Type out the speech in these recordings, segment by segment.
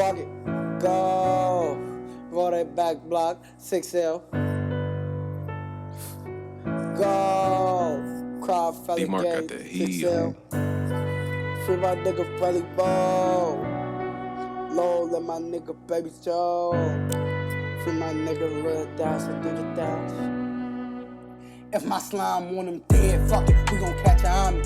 fuck it, go. Roll that back block, 6L. Go. Crowd fella got gay, that heat. 6L. Free my nigga Relly Ball. Low, let my nigga Baby Joe. Free my nigga Lil Dash and do the dash. If my slime want him dead, fuck it, we gon' catch a army.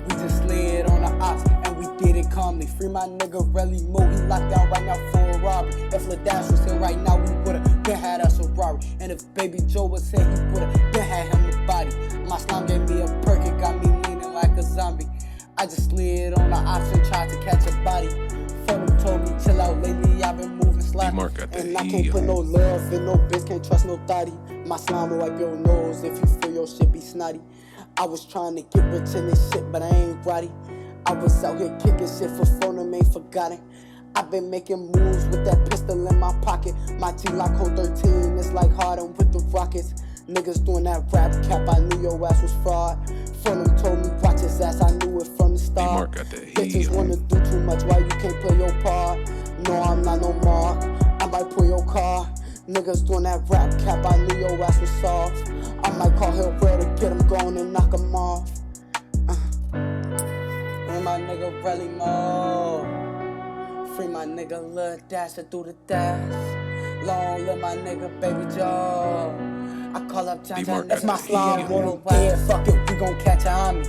We just slid on the ops and we did it calmly. Free my nigga Relly Mo, he locked down right now for a robbery. If Lil Dash was here right now, we would've been had us a robbery. And if Baby Joe was here, he would've been had him a body. My slime gave me a perk, it got me leaning like a zombie. I just slid on the ops and tried to catch a body. Phone told me chill out, lately I've been moving sloppy. And I can't put no love in no bitch, can't trust no thotty. My slime will wipe your nose if you feel your shit be snotty. I was trying to get rich in this shit, but I ain't grotty. I was out here kicking shit for phone and ain't forgotten. I've been making moves with that pistol in my pocket. My G-Lock hold 13, it's like Harden with the Rockets. Niggas doing that rap cap, I knew your ass was fraud. Phone told me watch his ass, I knew it from the start. Bitches wanna do too much, why you can't play your part? No, I'm not no mark, I might pull your car. Niggas doing that rap cap, I knew your ass was soft. I might call Hill Bro to get him going and knock him off. Free my nigga Relly Mo. Free my nigga Lil Dash to do the dash. Long live my nigga Baby Joe. I call up John John. If my slime wanna dead, fuck it, we gon' catch a army.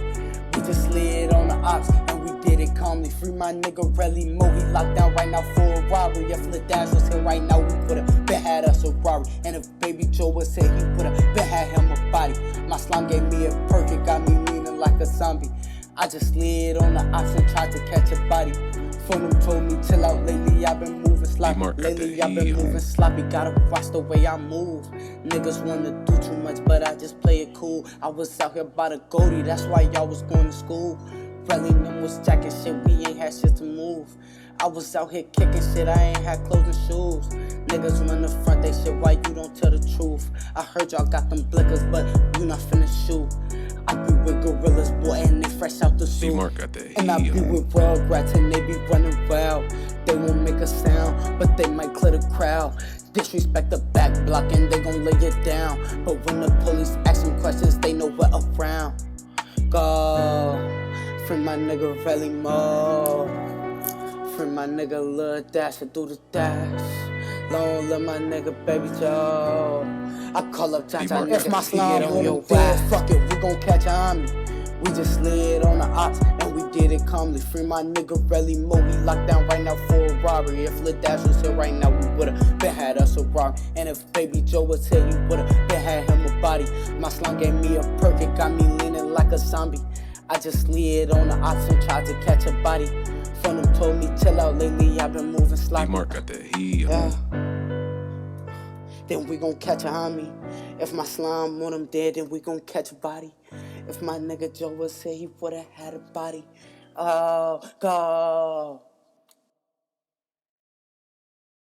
We just slid on the ops and we did it calmly. Free my nigga Relly Mo, he locked down right now for a robbery. If Lil Dash was here right now, we would've been had us a robbery. And if Baby Joe was here, he would've been had him a body. My slime gave me a perk, it got me leaning like a zombie. I just slid on the ops and tried to catch a body. Phone told me chill out, lately I've been moving sloppy. Lately I've been moving sloppy, gotta watch the way I move. Niggas wanna do too much, but I just play it cool. I was out here by the Goldie, that's why y'all was going to school. Relly them was jacking shit, we ain't had shit to move. I was out here kicking shit, I ain't had clothes and shoes. Niggas run the front, they shit, why you don't tell the truth? I heard y'all got them blickers, but you not finna shoot. I be with gorillas, boy, and they fresh out the suit. And I be with Rugrats, and they be running wild. They won't make a sound, but they might clear the crowd. Disrespect the back block, and they gon' lay it down. But when the police ask them questions, they know we're around. Go, free my nigga Relly Mo. Free my nigga Lil Dash and do the dash. Long live my nigga Baby Joe. I call up John John. If my slime on your dead, fuck it, we gon' catch a army. We just slid on the ops and we did it calmly. Free my nigga Relly Mo, he locked down right now for a robbery. If Lil Dash was here right now, we would've been had us a rock. And if Baby Joe was here, he would've been had him a body. My slime gave me a perk, it got me leaning like a zombie. I just slid on the ops and tried to catch a body. Phone them told me chill out, lately I've been moving sloppy. Yeah. Then we gon' catch a homie. If my slime want him dead, then we gon' catch a body. If my nigga Joe was here, he would've had a body. Oh, go.